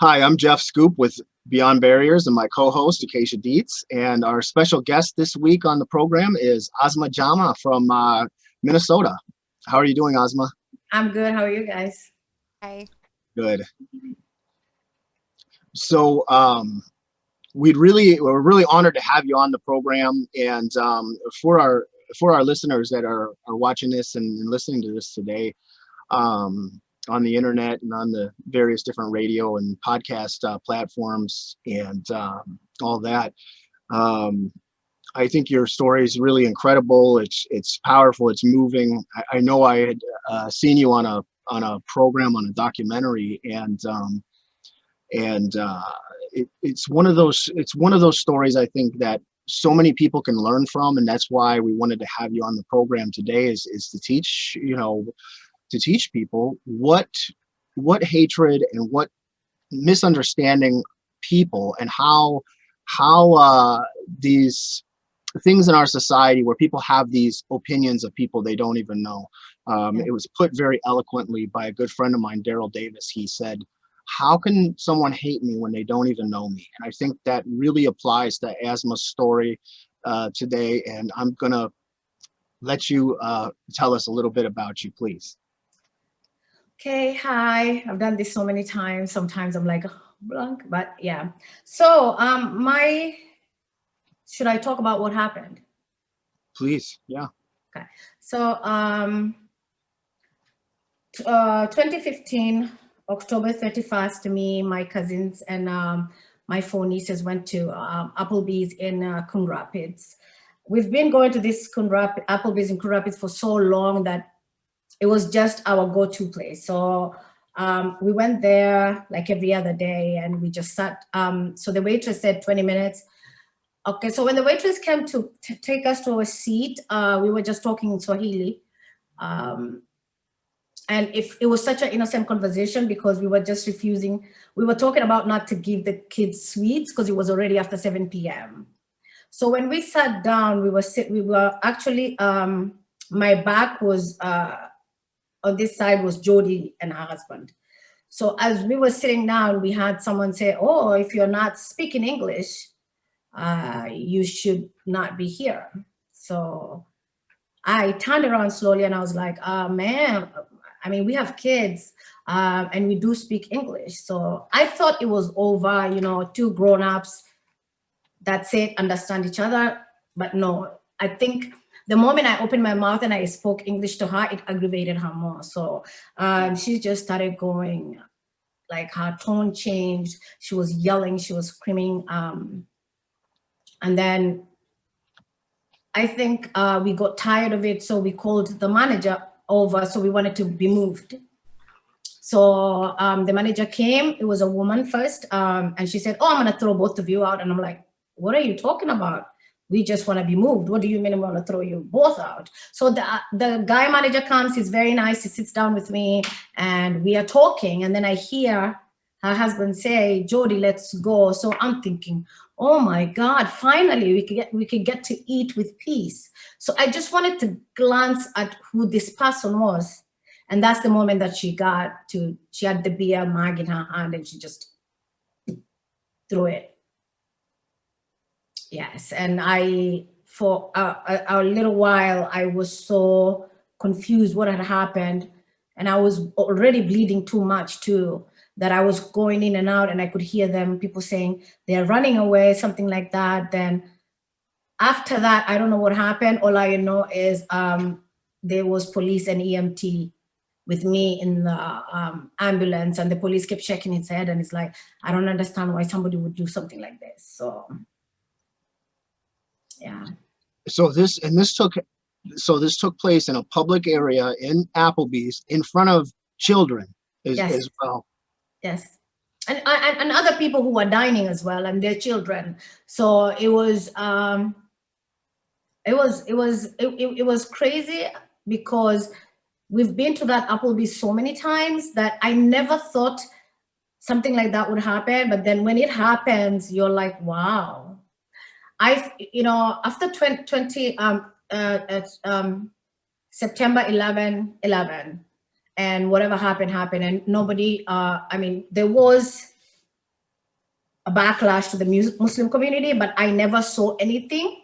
Hi, I'm Jeff Schoep with Beyond Barriers and my co-host Acacia Dietz. And our special guest this week on the program is Asma Jama from Minnesota. How are you doing, Asma? I'm good. How are you guys? Hi. Good. So we're really honored to have you on the program. And for our listeners that are watching this and listening to this today, on the internet and on the various different radio and podcast platforms and all that. Um, I think your story is really incredible. It's powerful. It's moving. I know I had seen you on a program, on a documentary, and it's one of those stories I think that so many people can learn from, and that's why we wanted to have you on the program today is to teach to teach people what hatred and what misunderstanding people and how these things in our society where people have these opinions of people they don't even know. Yeah. It was put very eloquently by a good friend of mine, Daryl Davis. He said, how can someone hate me when they don't even know me? And I think that really applies to Asma's story today. And I'm gonna let you tell us a little bit about you, please. Okay. Hi. I've done this so many times. Sometimes I'm like blank, but yeah. So, should I talk about what happened? Please, yeah. Okay. So, 2015, October 31st, me, my cousins, and my four nieces went to Applebee's in Coon Rapids. We've been going to this Applebee's in Coon Rapids for so long that it was just our go-to place. So we went there like every other day and we just sat. So the waitress said 20 minutes. Okay, so when the waitress came to take us to a seat, we were just talking in Swahili. Um, and if it was such an innocent conversation because we were just refusing, we were talking about not to give the kids sweets because it was already after 7 p.m. So when we sat down, we were actually, my back was, on this side was Jody and her husband. So as we were sitting down, we had someone say, oh, if you're not speaking English, you should not be here. So I turned around slowly and I was like, man, I mean, we have kids and we do speak English. So I thought it was over, two grown-ups, that's it, understand each other. But no, I think the moment I opened my mouth and I spoke English to her, it aggravated her more. So she just started going, like her tone changed. She was yelling, she was screaming. And then I think we got tired of it. So we called the manager over. So we wanted to be moved. So the manager came, it was a woman first. And she said, oh, I'm gonna throw both of you out. And I'm like, what are you talking about? We just want to be moved. What do you mean we want to throw you both out? So the guy manager comes, he's very nice. He sits down with me and we are talking. And then I hear her husband say, Jody, let's go. So I'm thinking, oh my God, finally we could get to eat with peace. So I just wanted to glance at who this person was. And that's the moment that she had the beer mug in her hand and she just threw it. Yes, and for a little while, I was so confused what had happened. And I was already bleeding too much too, that I was going in and out and I could hear people saying they're running away, something like that. Then after that, I don't know what happened. All I know is there was police and EMT with me in the ambulance and the police kept shaking his head and it's like, I don't understand why somebody would do something like this. So yeah. So this took place in a public area in Applebee's in front of children Yes. as well. Yes. And other people who were dining as well and their children. So it was crazy because we've been to that Applebee's so many times that I never thought something like that would happen. But then when it happens, you're like, wow. After 2020, September 11, and whatever happened, and nobody, there was a backlash to the Muslim community, but I never saw anything.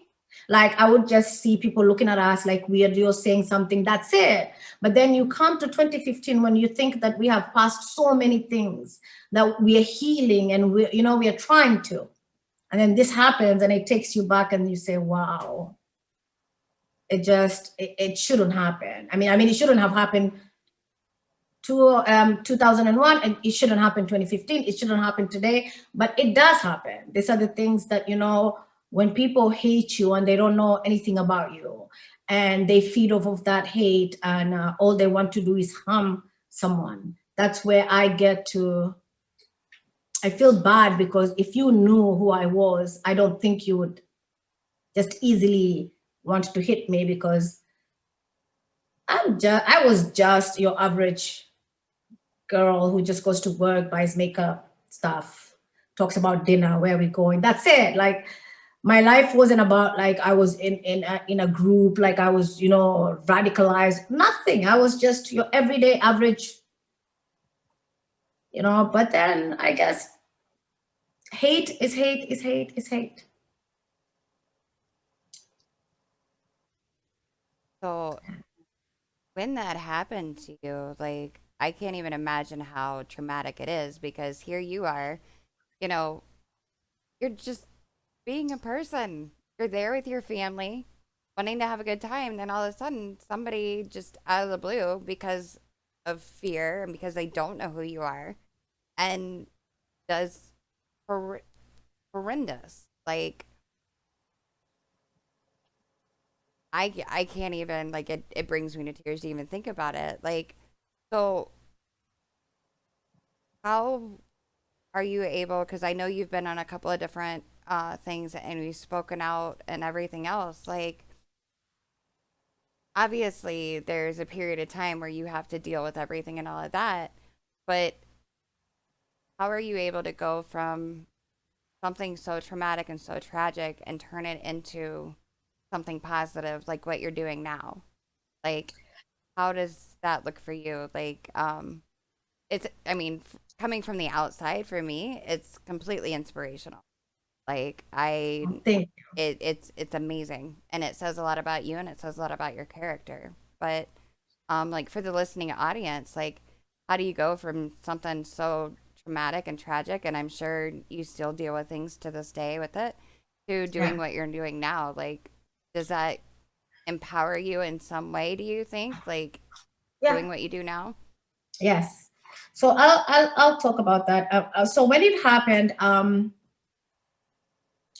Like I would just see people looking at us like weird, you're saying something, that's it. But then you come to 2015 when you think that we have passed so many things, that we are healing and we are trying to. And then this happens and it takes you back and you say, wow, it shouldn't happen. I mean, it shouldn't have happened 2001, and it shouldn't happen 2015. It shouldn't happen today, but it does happen. These are the things that, when people hate you and they don't know anything about you and they feed off of that hate and all they want to do is harm someone. That's where I feel bad, because if you knew who I was, I don't think you would just easily want to hit me, because I was just your average girl who just goes to work, buys makeup stuff, talks about dinner, where we're going. That's it. Like my life wasn't about like I was in a group, like I was, radicalized. Nothing. I was just your everyday average, But then I guess hate is hate is hate is hate. So when that happened to you, like I can't even imagine how traumatic it is, because here you are, you know, you're just being a person. You're there with your family, wanting to have a good time, then all of a sudden somebody just out of the blue, because of fear and because they don't know who you are, and does horrendous. Like I can't even, like, it brings me to tears to even think about it. Like, so how are you able, because I know you've been on a couple of different things and we've spoken out and everything else, like obviously there's a period of time where you have to deal with everything and all of that, but how are you able to go from something so traumatic and so tragic and turn it into something positive like what you're doing now? Like, how does that look for you? Like, it's, I mean, coming from the outside, for me, it's completely inspirational. Like, Thank it's amazing, and it says a lot about you, and it says a lot about your character. But like for the listening audience, like how do you go from something so traumatic and tragic, and I'm sure you still deal with things to this day with it, to doing Yeah. what you're doing now? Like, does that empower you in some way, do you think, like Yeah. doing what you do now? Yes. So I'll talk about that. So when it happened,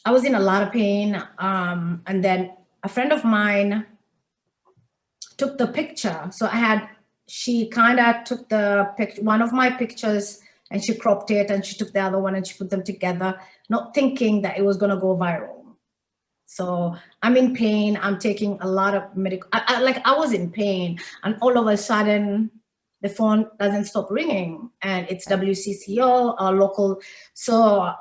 I was in a lot of pain, and then a friend of mine took the picture. So she kind of took one of my pictures, and she cropped it, and she took the other one and she put them together, not thinking that it was going to go viral. So I'm in pain. I'm taking a lot of medical, I was in pain, and all of a sudden the phone doesn't stop ringing, and it's Right. WCCO, our local. So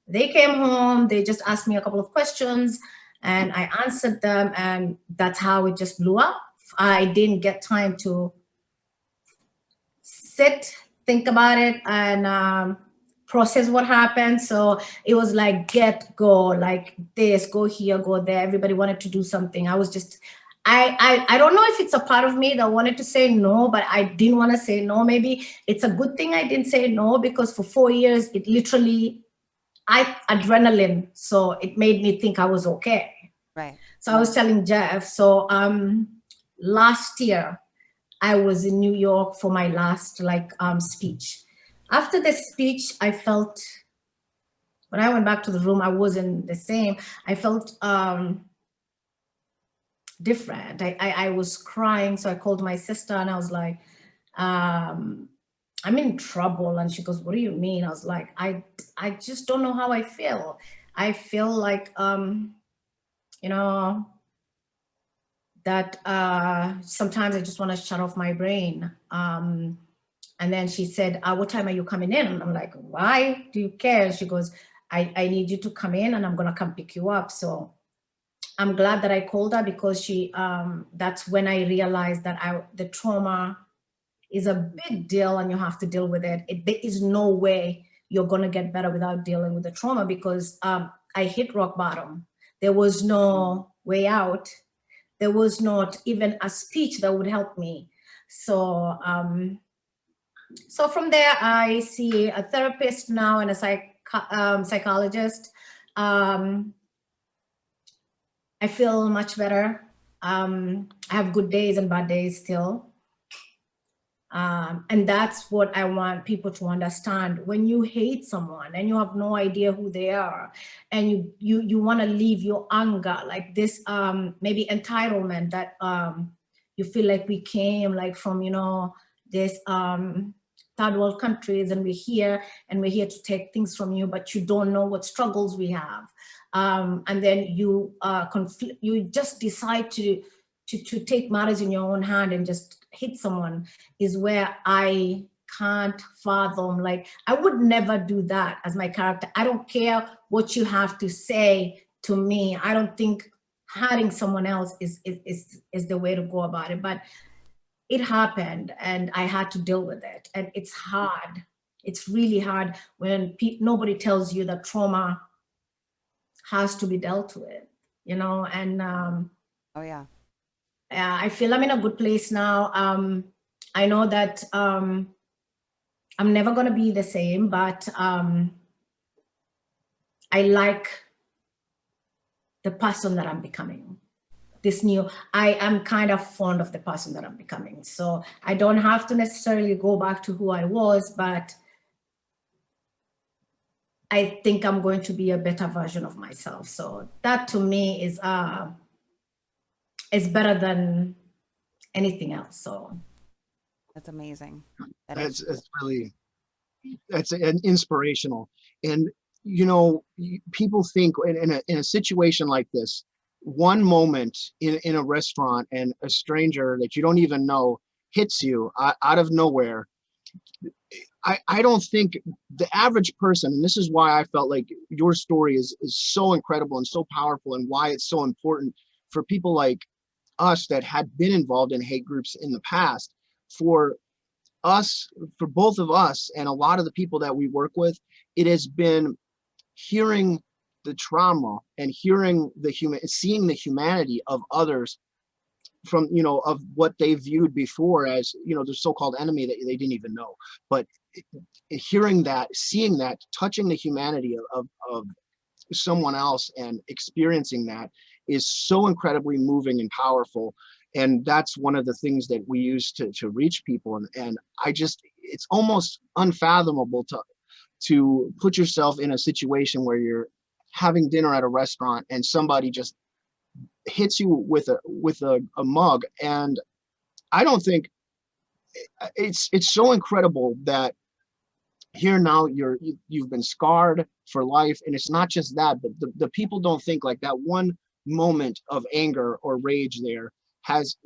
they came home, they just asked me a couple of questions, and I answered them, and that's how it just blew up. I didn't get time to sit, think about it, and process what happened. So it was like go, like this, go here, go there. Everybody wanted to do something. I was just, I don't know if it's a part of me that wanted to say no, but I didn't want to say no. Maybe it's a good thing I didn't say no, because for 4 years, it literally, adrenaline. So it made me think I was okay. Right. So I was telling Jeff, so last year, I was in New York for my last speech. After the speech, I felt, when I went back to the room, I wasn't the same. I felt different. I was crying, so I called my sister and I was like, I'm in trouble. And she goes, what do you mean? I was like, I just don't know how I feel. I feel like, you know, that sometimes I just want to shut off my brain. And then she said, what time are you coming in? And I'm like, why do you care? And she goes, I need you to come in, and I'm going to come pick you up. So I'm glad that I called her, because that's when I realized that the trauma is a big deal and you have to deal with it. There is no way you're going to get better without dealing with the trauma, because I hit rock bottom. There was no way out. There was not even a speech that would help me. So, so from there, I see a therapist now and a psychologist. I feel much better. I have good days and bad days still. And that's what I want people to understand. When you hate someone and you have no idea who they are, and you want to leave your anger, like this maybe entitlement that you feel like we came like from, you know, this third world countries, and we're here to take things from you, but you don't know what struggles we have. And then you just decide to take matters in your own hand and just hit someone, is where I can't fathom. Like, I would never do that as my character. I don't care what you have to say to me. I don't think hurting someone else is the way to go about it. But it happened and I had to deal with it. And it's hard. It's really hard when nobody tells you that trauma has to be dealt with, you know. And Oh yeah. I feel I'm in a good place now. I know that I'm never gonna be the same, but I like the person that I'm becoming. I am kind of fond of the person that I'm becoming. So I don't have to necessarily go back to who I was, but I think I'm going to be a better version of myself. So that to me is better than anything else. So That's amazing. It's really, it's an inspirational. And, you know, people think in a situation like this, one moment in a restaurant and a stranger that you don't even know hits you out of nowhere. I don't think the average person, and this is why I felt like your story is so incredible and so powerful, and why it's so important for people like us that had been involved in hate groups in the past, for both of us and a lot of the people that we work with, it has been hearing the trauma and seeing the humanity of others from, you know, of what they viewed before as, you know, the so-called enemy that they didn't even know. But hearing that, seeing that, touching the humanity of someone else and experiencing that is so incredibly moving and powerful. And that's one of the things that we use to reach people. And I just, it's almost unfathomable to put yourself in a situation where you're having dinner at a restaurant and somebody just hits you with a mug. And I don't think it's so incredible that here now you've been scarred for life. And it's not just that, but the people don't think like that one moment of anger or rage there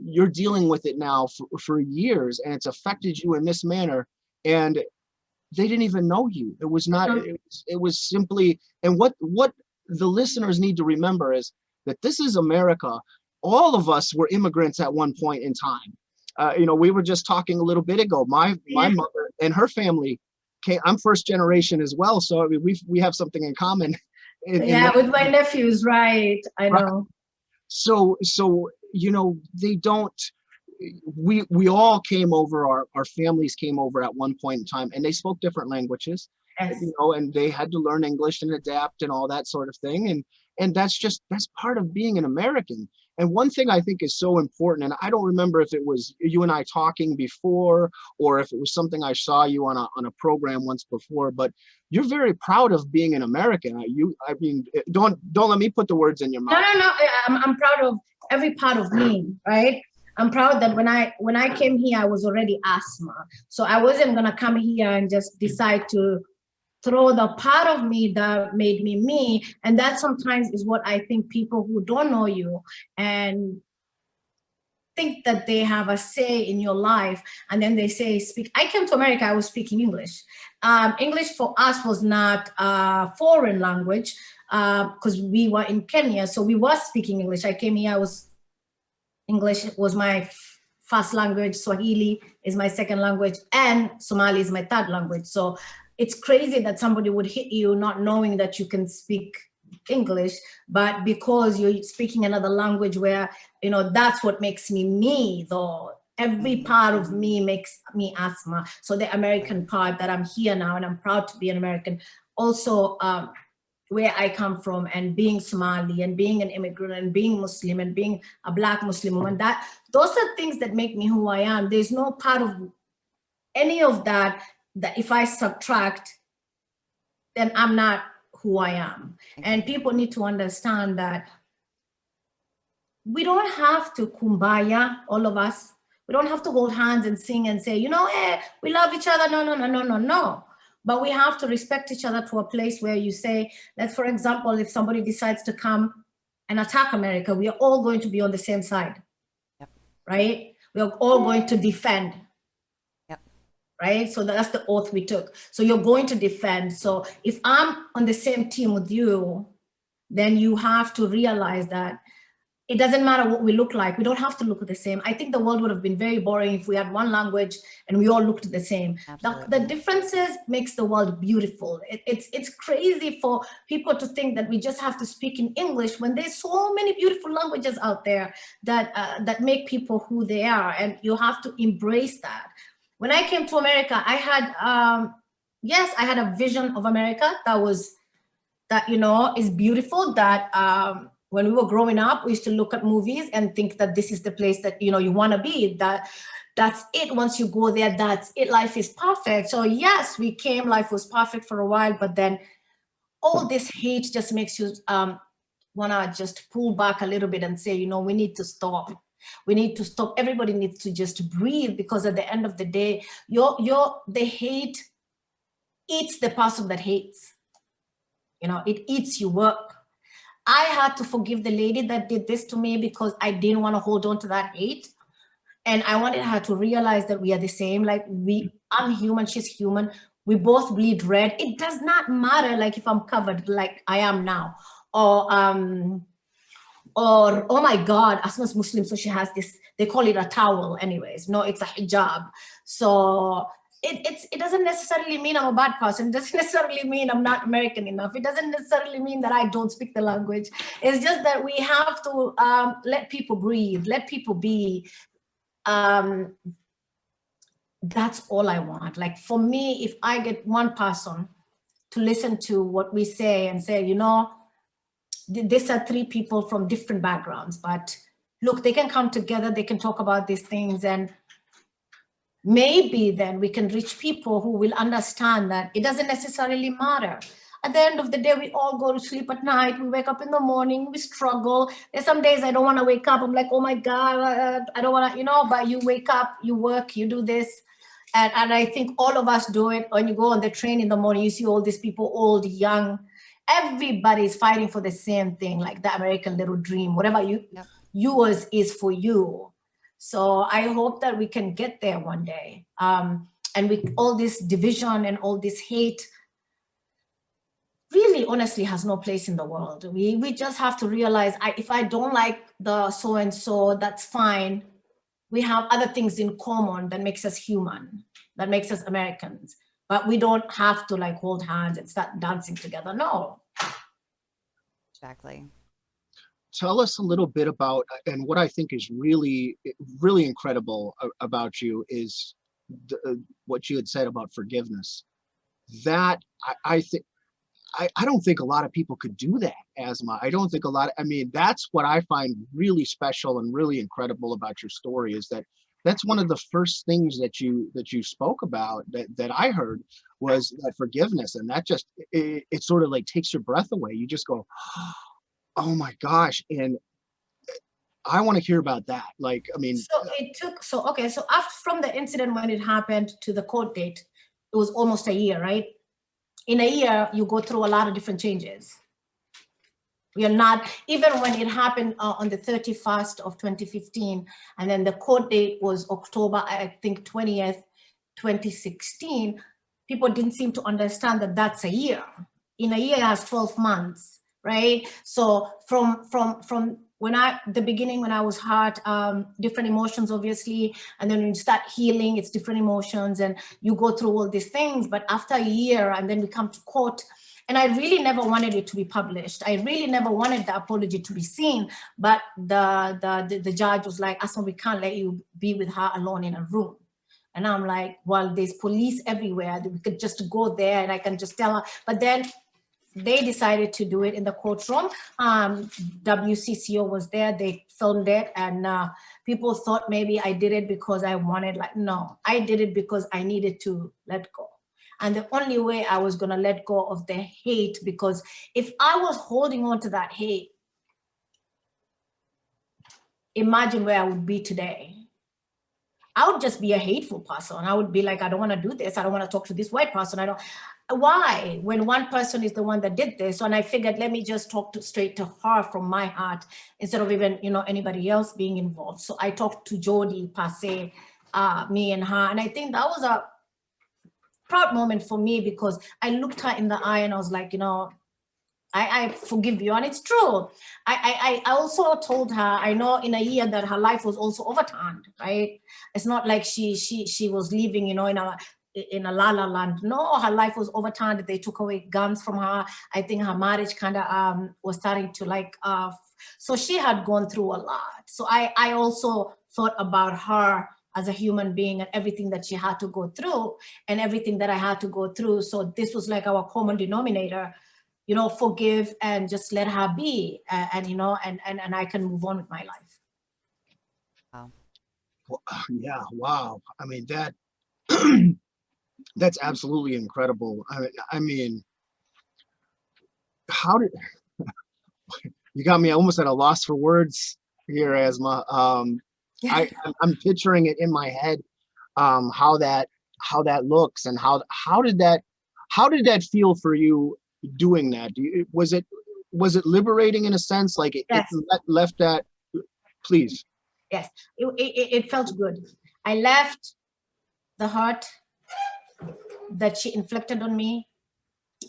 you're dealing with it now for years, and it's affected you in this manner, and they didn't even know you. It was not, it was simply, and what the listeners need to remember is that this is America. All of us were immigrants at one point in time. You know, we were just talking a little bit ago, my mother and her family I'm first generation as well. So I mean, we have something in common. With my nephews, right? I know. So, you know, they don't, we all came over, our families came over at one point in time, and they spoke different languages, you know, and they had to learn English and adapt and all that sort of thing. And that's part of being an American. And one thing I think is so important, and I don't remember if it was you and I talking before, or if it was something I saw you on a program once before, but you're very proud of being an American. I mean, don't let me put the words in your mouth. No. I'm proud of every part of me, right? I'm proud that when I came here, I was already Asma. So I wasn't gonna come here and just decide to throw the part of me that made me me. And that sometimes is what I think people who don't know you and think that they have a say in your life, and then they say, I came to America, I was speaking English. English for us was not a foreign language because we were in Kenya, so we were speaking English. I came here, English was my first language, Swahili is my second language, and Somali is my third language. So it's crazy that somebody would hit you not knowing that you can speak English, but because you're speaking another language where, you know, that's what makes me me, though. Every part of me makes me Asma. So the American part that I'm here now and I'm proud to be an American. Also, where I come from and being Somali and being an immigrant and being Muslim and being a Black Muslim woman, those are things that make me who I am. There's no part of any of that if I subtract, then I'm not who I am. And people need to understand that we don't have to kumbaya, all of us. We don't have to hold hands and sing and say, you know, we love each other. No. But we have to respect each other to a place where you say that, for example, if somebody decides to come and attack America, we are all going to be on the same side, right? We are all going to defend. Right? So that's the oath we took. So you're going to defend. So if I'm on the same team with you, then you have to realize that it doesn't matter what we look like. We don't have to look the same. I think the world would have been very boring if we had one language and we all looked the same. The differences makes the world beautiful. It's crazy for people to think that we just have to speak in English when there's so many beautiful languages out there that make people who they are, and you have to embrace that. When I came to America, I had, yes, I had a vision of America that, you know, is beautiful, that when we were growing up, we used to look at movies and think that this is the place that, you know, you want to be, that's it. Once you go there, that's it. Life is perfect. So yes, we came, life was perfect for a while, but then all this hate just makes you want to just pull back a little bit and say, you know, we need to stop. We need to stop. Everybody needs to just breathe, because at the end of the day, the hate eats the person that hates. You know, it eats your work. I had to forgive the lady that did this to me because I didn't want to hold on to that hate. And I wanted her to realize that we are the same. Like I'm human, she's human. We both bleed red. It does not matter, like if I'm covered like I am now, or oh my God, Asma's Muslim, so she has this, they call it a towel anyways. No, it's a hijab. So it doesn't necessarily mean I'm a bad person. It doesn't necessarily mean I'm not American enough. It doesn't necessarily mean that I don't speak the language. It's just that we have to let people breathe, let people be. That's all I want. Like for me, if I get one person to listen to what we say and say, you know, these are three people from different backgrounds, but look, they can come together, they can talk about these things, and maybe then we can reach people who will understand that it doesn't necessarily matter. At the end of the day, we all go to sleep at night, we wake up in the morning, we struggle. There's some days I don't want to wake up, I'm like, oh my God, I don't want to, you know, but you wake up, you work, you do this. And I think all of us do it. When you go on the train in the morning, you see all these people, old, young, everybody is fighting for the same thing, like the American little dream, whatever yours is for you. So I hope that we can get there one day. And with all this division and all this hate, really honestly has no place in the world. We just have to realize, if I don't like the so-and-so, that's fine. We have other things in common that makes us human, that makes us Americans. But we don't have to like hold hands and start dancing together. No. Exactly. Tell us a little bit about, and what I think is really, really incredible about you is what you had said about forgiveness. That I think, I don't think a lot of people could do that, Asma. I don't think I mean, that's what I find really special and really incredible about your story, is that that's one of the first things that you spoke about that I heard was that forgiveness. And that just, it sort of like takes your breath away. You just go, oh my gosh. And I want to hear about that. Like, I mean. So after from the incident when it happened to the court date, it was almost a year, right? In a year, you go through a lot of different changes. We are not, even when it happened on the 31st of 2015, and then the court date was October, I think 20th, 2016, people didn't seem to understand that that's a year. In a year, it has 12 months, right? So from the beginning, when I was hurt, different emotions, obviously, and then when you start healing, it's different emotions, and you go through all these things. But after a year, and then we come to court, and I really never wanted it to be published. I really never wanted the apology to be seen. But the judge was like, Asma, we can't let you be with her alone in a room. And I'm like, well, there's police everywhere. We could just go there and I can just tell her. But then they decided to do it in the courtroom. WCCO was there, they filmed it, and people thought maybe I did it because I wanted, like, no, I did it because I needed to let go. And the only way I was gonna let go of the hate, because if I was holding on to that hate, imagine where I would be today. I would just be a hateful person. I would be like, I don't want to do this. I don't want to talk to this white person. I don't. Why? When one person is the one that did this. And I figured, let me just talk straight to her from my heart instead of even, anybody else being involved. So I talked to Jody per se, me and her. And I think that was a proud moment for me, because I looked her in the eye and I was like, I forgive you. And it's true. I also told her, I know in a year that her life was also overturned, right? It's not like she was living, in a la la land. No, her life was overturned. They took away guns from her. I think her marriage kind of was starting to so she had gone through a lot. So I also thought about her as a human being and everything that she had to go through and everything that I had to go through. So this was like our common denominator. Forgive and just let her be, and I can move on with my life. Wow. Well, yeah, wow. I mean, that's absolutely incredible. I mean, how did you got me almost at a loss for words here, Asma. I'm picturing it in my head, how that looks, and how did that feel for you doing that? Was it liberating in a sense? Like Yes. it left that, please. Yes, it felt good. I left the hurt that she inflicted on me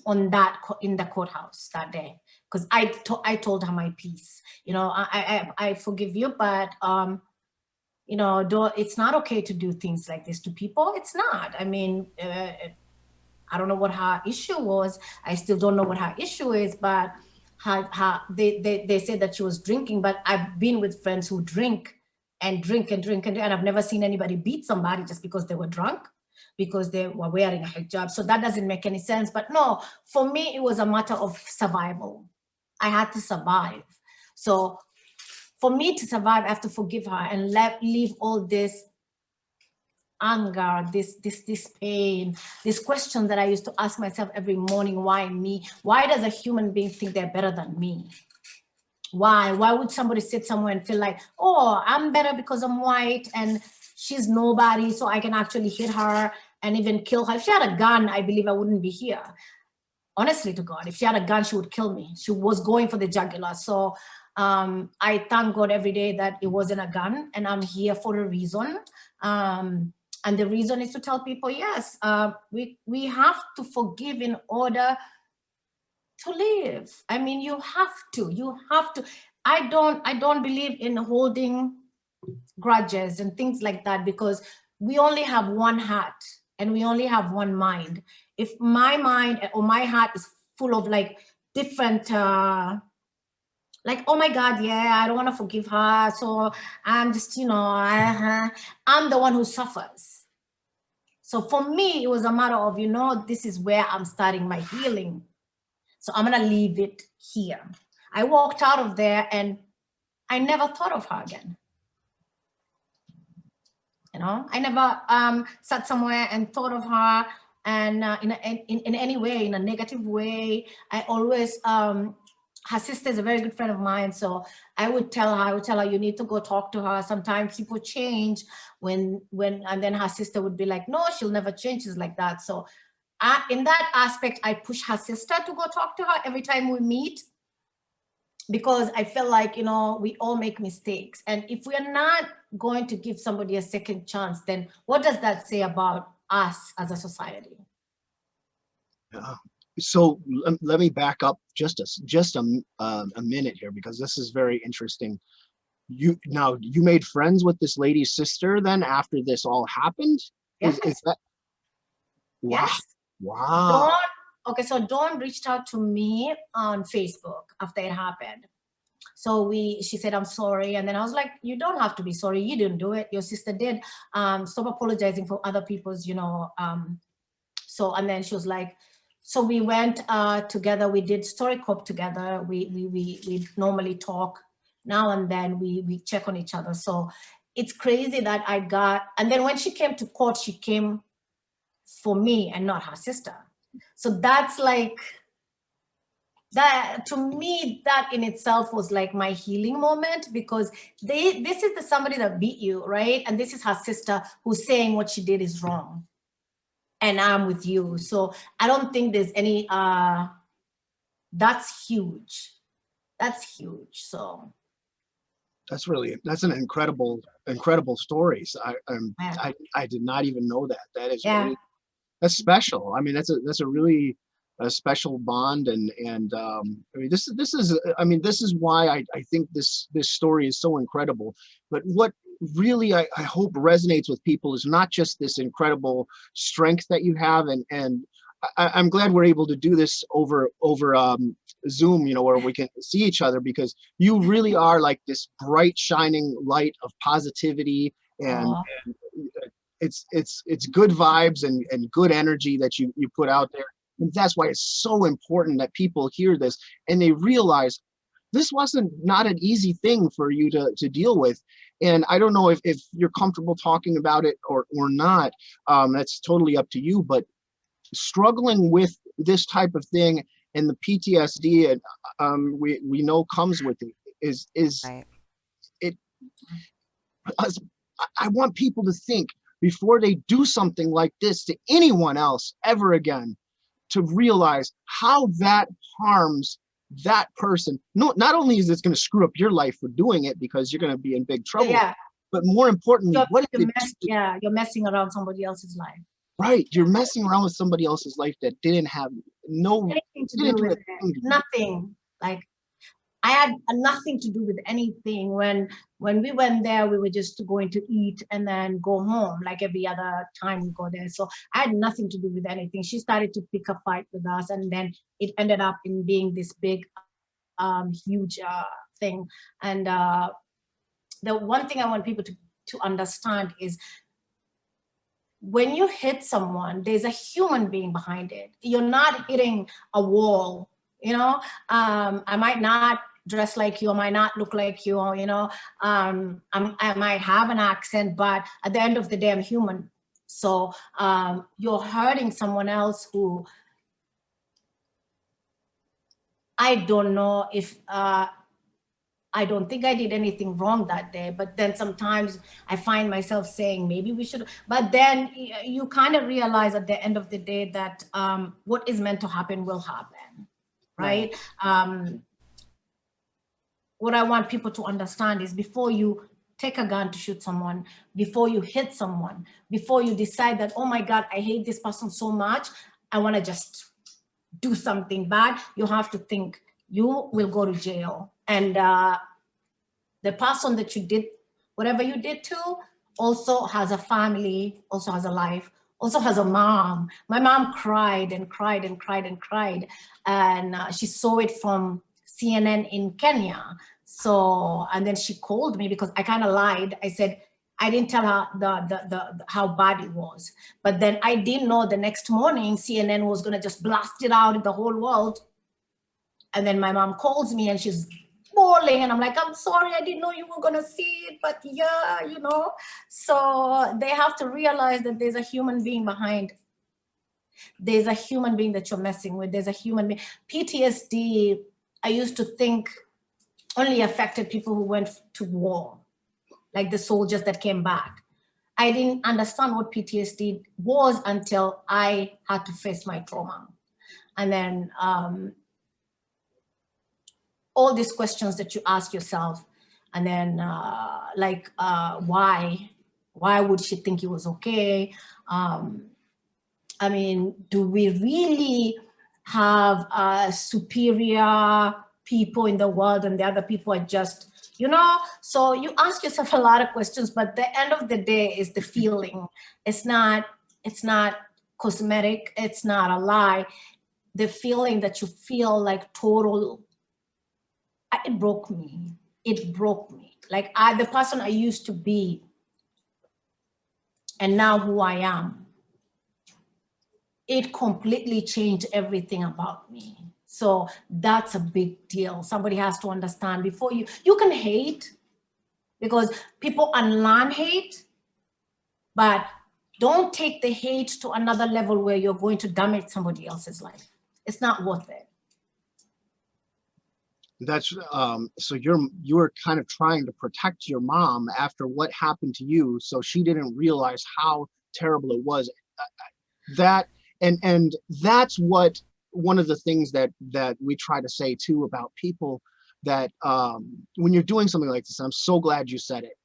in the courthouse that day, because I told her my piece. I forgive you, but it's not okay to do things like this to people. It's not. I mean, I don't know what her issue was. I still don't know what her issue is, but they said that she was drinking, but I've been with friends who drink, and I've never seen anybody beat somebody just because they were drunk, because they were wearing a hijab. So that doesn't make any sense. But no, for me, it was a matter of survival. I had to survive. So for me to survive, I have to forgive her and leave all this anger, this pain, this question that I used to ask myself every morning: why me? Why does a human being think they're better than me? Why would somebody sit somewhere and feel like, oh, I'm better because I'm white and she's nobody, so I can actually hit her and even kill her? If she had a gun, I believe I wouldn't be here. Honestly to God, if she had a gun, she would kill me. She was going for the jugular. So I thank God every day that it wasn't a gun, and I'm here for a reason. And the reason is to tell people, yes, we have to forgive in order to live. I mean, you have to. I don't believe in holding grudges and things like that, because we only have one heart and we only have one mind. If my mind or my heart is full of different, oh my God, yeah, I don't want to forgive her, so I'm just, I'm the one who suffers. So for me, it was a matter of, this is where I'm starting my healing. So I'm going to leave it here. I walked out of there and I never thought of her again. I never sat somewhere and thought of her and in any way, in a negative way. I always, her sister is a very good friend of mine. So I would tell her, you need to go talk to her. Sometimes people change and then her sister would be like, no, she'll never change. She's like that. So in that aspect, I push her sister to go talk to her every time we meet, because I feel like, we all make mistakes. And if we are not going to give somebody a second chance, then what does that say about us as a society? Yeah. So let me back up just a minute here, because this is very interesting. You made friends with this lady's sister then after this all happened? Yes. Is that wow? Yes. Wow. Okay, so Dawn reached out to me on Facebook after it happened. So she said, I'm sorry. And then I was like, you don't have to be sorry. You didn't do it. Your sister did. Stop apologizing for other people's, so, and then she was like, so we went together, we did Storytime together. We normally talk now and then, we check on each other. So it's crazy that and then when she came to court, she came for me and not her sister. So that's like, that to me, that in itself was like my healing moment, because this is somebody that beat you, right? And this is her sister who's saying what she did is wrong. And I'm with you. So I don't think there's any, that's huge. That's huge. So That's an incredible story. So I did not even know that. That is really, that's special. I mean, that's a really a special bond, and I mean, this is why I think this story is so incredible. But what really I hope resonates with people is not just this incredible strength that you have, and I'm glad we're able to do this over Zoom, where we can see each other, because you really are like this bright shining light of positivity, and it's good vibes and good energy that you put out there. And that's why it's so important that people hear this and they realize this wasn't not an easy thing for you to deal with. And I don't know if you're comfortable talking about it or not. That's totally up to you. But struggling with this type of thing and the PTSD we know comes with it is Right. I want people to think before they do something like this to anyone else ever again, to realize how that harms that person. No, not only is this going to screw up your life for doing it, because you're going to be in big trouble, but more importantly, you're messing around somebody else's life. Right, you're messing around with somebody else's life that didn't have anything to do with it. Nothing. Like, I had nothing to do with anything. When we went there, we were just going to eat and then go home, like every other time we go there. So I had nothing to do with anything. She started to pick a fight with us, and then it ended up in being this big, huge thing. And the one thing I want people to understand is, when you hit someone, there's a human being behind it. You're not hitting a wall, I might not dress like you, I might not look like you, I might have an accent, but at the end of the day, I'm human. So you're hurting someone else who, I don't know if, I don't think I did anything wrong that day, but then sometimes I find myself saying, maybe we should, but then you kind of realize at the end of the day that what is meant to happen will happen, right? What I want people to understand is, before you take a gun to shoot someone, before you hit someone, before you decide that, oh my God, I hate this person so much, I want to just do something bad, you have to think, you will go to jail. And the person that you did, whatever you did to, also has a family, also has a life, also has a mom. My mom cried and cried and cried and cried. And she saw it from CNN in Kenya. So, and then she called me, because I kind of lied. I said, I didn't tell her the how bad it was. But then I didn't know the next morning CNN was going to just blast it out in the whole world. And then my mom calls me and she's bawling, and I'm like, I'm sorry, I didn't know you were going to see it, but yeah, So they have to realize that there's a human being behind. There's a human being that you're messing with. There's a human being. PTSD, I used to think only affected people who went to war, like the soldiers that came back. I didn't understand what PTSD was until I had to face my trauma. And then all these questions that you ask yourself, and then why would she think it was okay? I mean, do we really have superior people in the world and the other people are just, so you ask yourself a lot of questions, but the end of the day is the feeling. It's not cosmetic, it's not a lie. The feeling that you feel like total, it broke me. It broke me. Like the person I used to be and now who I am, it completely changed everything about me. So that's a big deal. Somebody has to understand before you can hate, because people unlearn hate, but don't take the hate to another level where you're going to damage somebody else's life. It's not worth it. That's so you're kind of trying to protect your mom after what happened to you, so she didn't realize how terrible it was. That and that's what one of the things that we try to say too about people, that when you're doing something like this, I'm so glad you said it,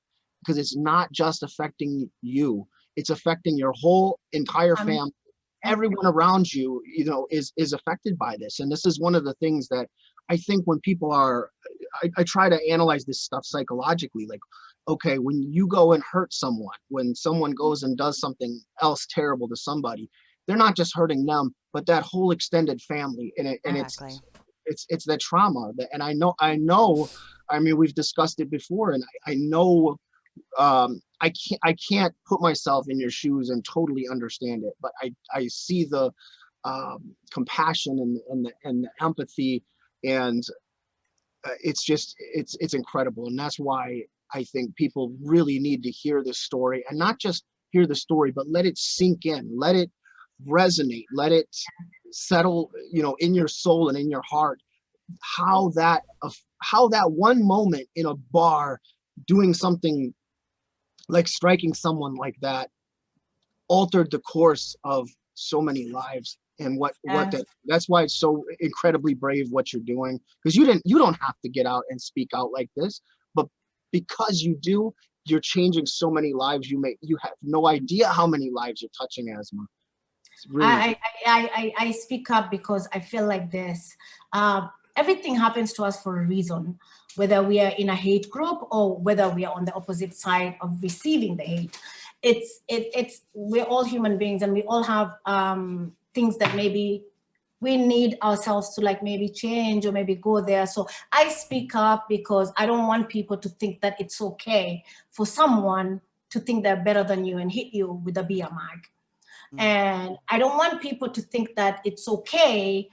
because it's not just affecting you, it's affecting your whole entire family. Everyone around you, is affected by this. And this is one of the things that I think when people are, I try to analyze this stuff psychologically, like, okay, when you go and hurt someone, when someone goes and does something else terrible to somebody, they're not just hurting them, but that whole extended family. And Exactly. it's that trauma that, and I mean, we've discussed it before, and I know, I can't put myself in your shoes and totally understand it, but I see the compassion and the empathy, and it's incredible. And that's why I think people really need to hear this story, and not just hear the story, but let it sink in, let it resonate, let it settle, in your soul and in your heart, how that one moment in a bar doing something like striking someone like that altered the course of so many lives. And that's why it's so incredibly brave what you're doing, because you don't have to get out and speak out like this, but because you do, you're changing so many lives. You have no idea how many lives you're touching, Asma. It's really I speak up because I feel like this. Everything happens to us for a reason, whether we are in a hate group or whether we are on the opposite side of receiving the hate. We're all human beings, and we all have things that maybe we need ourselves to like maybe change or maybe go there. So I speak up because I don't want people to think that it's okay for someone to think they're better than you and hit you with a beer mug. And I don't want people to think that it's okay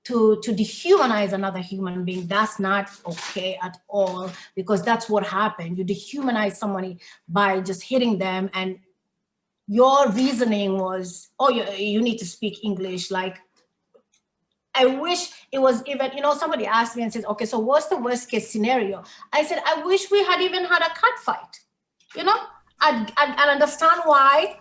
to dehumanize another human being. That's not okay at all, because that's what happened. You dehumanize somebody by just hitting them, and your reasoning was, oh, you need to speak English. Like, I wish it was even, somebody asked me and said, okay, so what's the worst case scenario? I said, I wish we had even had a cat fight. I'd understand why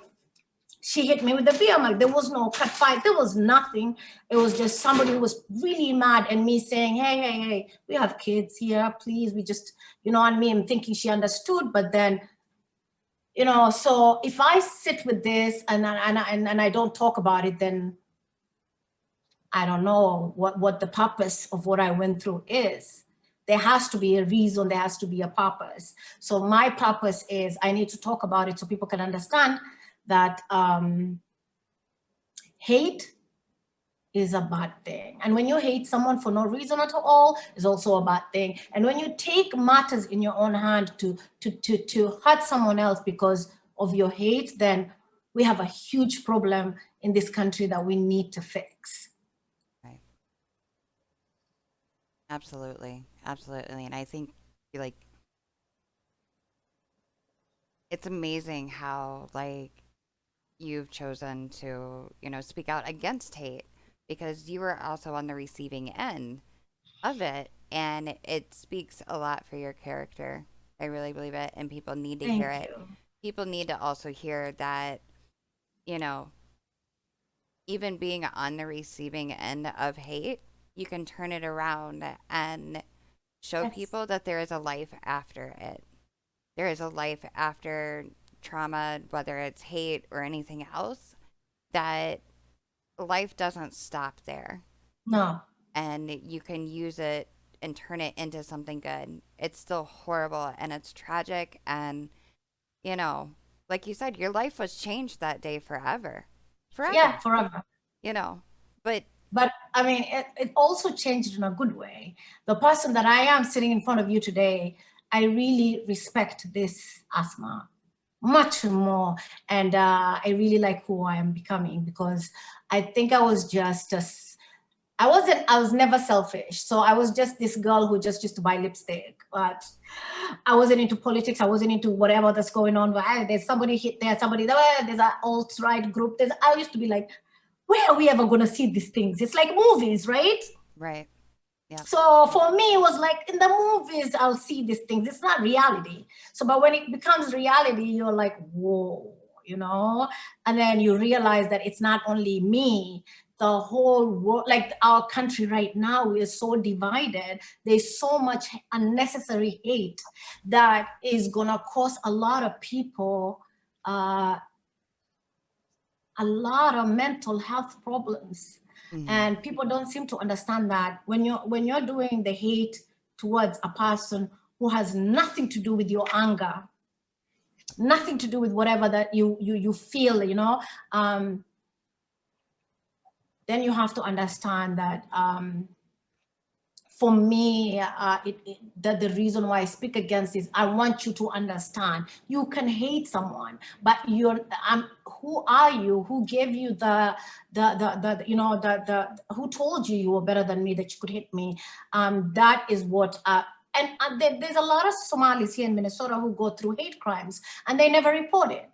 she hit me with the beer mug. There was no cat fight. There was nothing. It was just somebody who was really mad, and me saying, hey, we have kids here, please. We just, and me, I'm thinking she understood. But then, so if I sit with this and I don't talk about it, then I don't know what the purpose of what I went through is. There has to be a reason, there has to be a purpose. So my purpose is I need to talk about it so people can understand that hate is a bad thing. And when you hate someone for no reason at all, is also a bad thing. And when you take matters in your own hand to hurt someone else because of your hate, then we have a huge problem in this country that we need to fix. Right. Absolutely. Absolutely. And I think, like, it's amazing how, like, you've chosen to, speak out against hate, because you were also on the receiving end of it. And it speaks a lot for your character. I really believe it. And people need to hear it. People need to also hear that, even being on the receiving end of hate, you can turn it around and show people that there is a life after it. There is a life after trauma, whether it's hate or anything else, that life doesn't stop there. No. and you can use it and turn it into something good. It's still horrible and it's tragic. And, you know, like you said, your life was changed that day forever. Yeah, Forever, forever. you know. But But I mean, it also changed in a good way. The person that I am sitting in front of you today, I really respect this Asma much more. And I really like who I am becoming, because I think I was just I was never selfish. So I was just this girl who just used to buy lipstick, but I wasn't into politics. I wasn't into whatever that's going on. There's somebody hit there, somebody there, there's an alt-right group. I used to be like, where are we ever going to see these things? It's like movies, right? right. Yeah. So for me, it was like in the movies, I'll see these things. It's not reality. So, but when it becomes reality, you're like, whoa, you know? And then you realize that it's not only me, the whole world, like our country right now, we are so divided. There's so much unnecessary hate that is gonna cause a lot of people a lot of mental health problems. And people don't seem to understand that when you're doing the hate towards a person who has nothing to do with your anger, nothing to do with whatever that you feel, you know, then you have to understand that for me, that the reason why I speak against is I want you to understand you can hate someone, but who are you? Who gave you the you know, the who told you you were better than me, that you could hit me? That is what. And there's a lot of Somalis here in Minnesota who go through hate crimes and they never report it.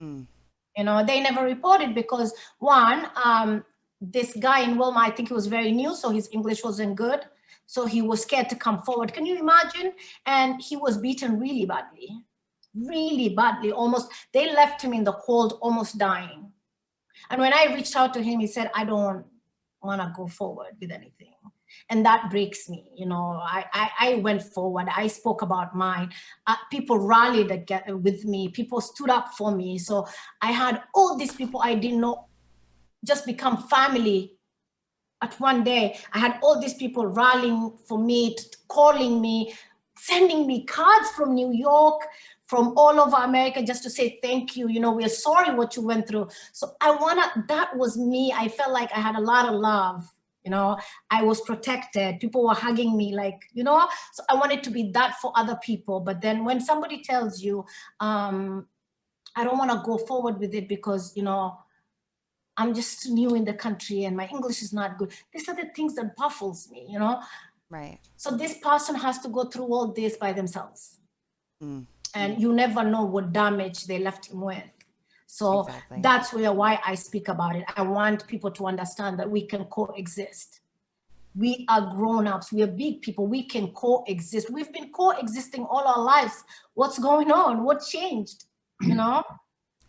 You know, they never reported because one, this guy in Wilma, I think he was very new, so his English wasn't good. So he was scared to come forward. Can you imagine? And he was beaten really badly, almost. They left him in the cold, almost dying. And when I reached out to him, he said, I don't want to go forward with anything. And that breaks me. You know, I went forward. I spoke about mine. People rallied with me. People stood up for me. So I had all these people I didn't know just become family. At one day, I had all these people rallying for me, calling me, sending me cards from New York, from all over America, just to say thank you. You know, we're sorry what you went through. So that was me. I felt like I had a lot of love. You know, I was protected. People were hugging me, like, you know, so I wanted to be that for other people. But then when somebody tells you, I don't want to go forward with it because, you know, I'm just new in the country and my English is not good. These are the things that baffles me, you know? Right. So this person has to go through all this by themselves. And you never know what damage they left him with. So Exactly. that's why I speak about it. I want people to understand that we can coexist. We are grown-ups, we are big people, we can coexist. We've been coexisting all our lives. What's going on? What changed? You know?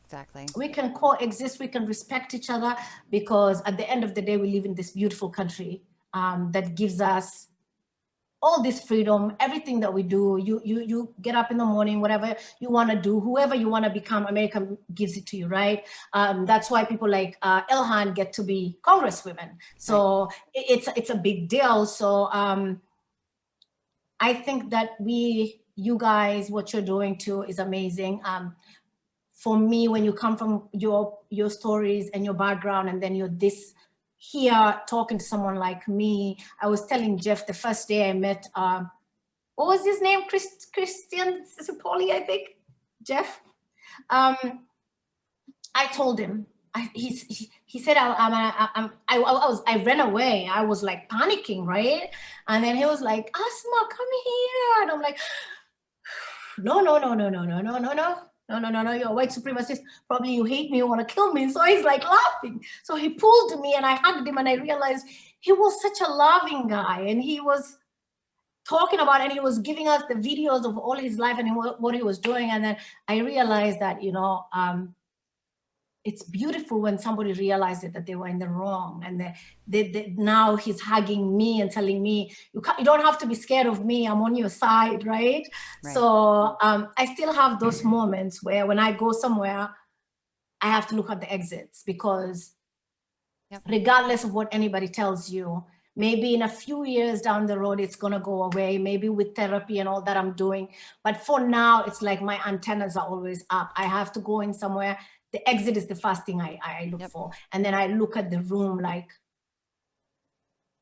Exactly. We can coexist, we can respect each other, because at the end of the day, we live in this beautiful country that gives us all this freedom. Everything that we do, you get up in the morning, whatever you want to do, whoever you want to become, America gives it to you, right? That's why people like Ilhan get to be congresswomen. So it's a big deal. So I think that you guys, what you're doing too is amazing. For me, when you come from your stories and your background, and then you're here talking to someone like me. I was telling Jeff the first day I met, what was his name? Christian Cipoli, I think, Jeff. I told him, he said, I ran away. I was like panicking, right? And then he was like, Asma, come here. And I'm like, no, you're a white supremacist. Probably you hate me, you want to kill me. So he's like laughing. So he pulled me and I hugged him and I realized he was such a loving guy. And he was talking about, and he was giving us the videos of all his life and what he was doing. And then I realized that, you know, it's beautiful when somebody realizes that they were in the wrong, and now he's hugging me and telling me, you don't have to be scared of me. I'm on your side, right? So I still have those moments where when I go somewhere, I have to look at the exits, because Yep. regardless of what anybody tells you. Maybe in a few years down the road, it's going to go away, maybe with therapy and all that I'm doing. But for now, it's like my antennas are always up. I have to go in somewhere. The exit is the first thing I look Yep. for. And then I look at the room like,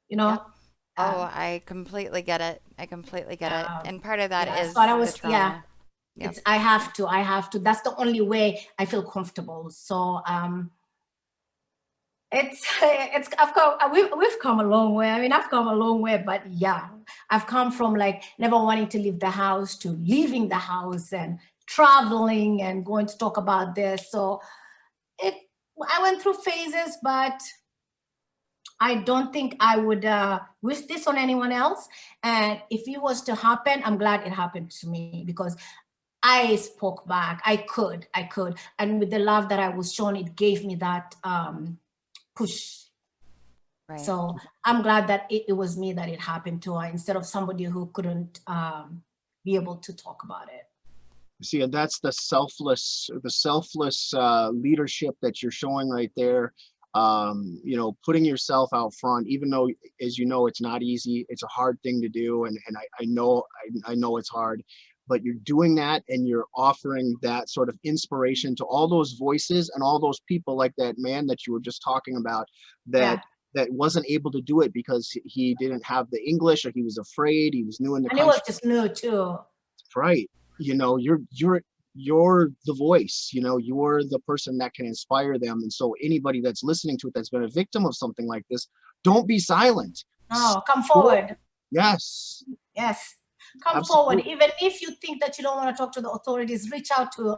you know. Yep. Oh, I completely get it. I completely get it. And part of that is so I the was, trauma. Yep. it's, I have to. That's the only way I feel comfortable. So, we've come a long way. I mean, I've come a long way, but yeah, I've come from like never wanting to leave the house to leaving the house and traveling and going to talk about this. So I went through phases, but I don't think I would wish this on anyone else. And if it was to happen, I'm glad it happened to me because I spoke back. I could. And with the love that I was shown, it gave me that push. Right. So I'm glad that it was me that it happened to, instead of somebody who couldn't be able to talk about it. See, and that's the selfless leadership that you're showing right there. You know, putting yourself out front, even though, as you know, it's not easy. It's a hard thing to do, and I know it's hard, but you're doing that, and you're offering that sort of inspiration to all those voices and all those people, like that man that you were just talking about, that wasn't able to do it because he didn't have the English, or he was afraid, he was new in the country. And it was just new too. Right. You know, you're the voice, you know, you're the person that can inspire them. And so anybody that's listening to it, that's been a victim of something like this, don't be silent. No, come forward. Yes. Yes. Come Absolutely. forward. Even if you think that you don't want to talk to the authorities, reach out to,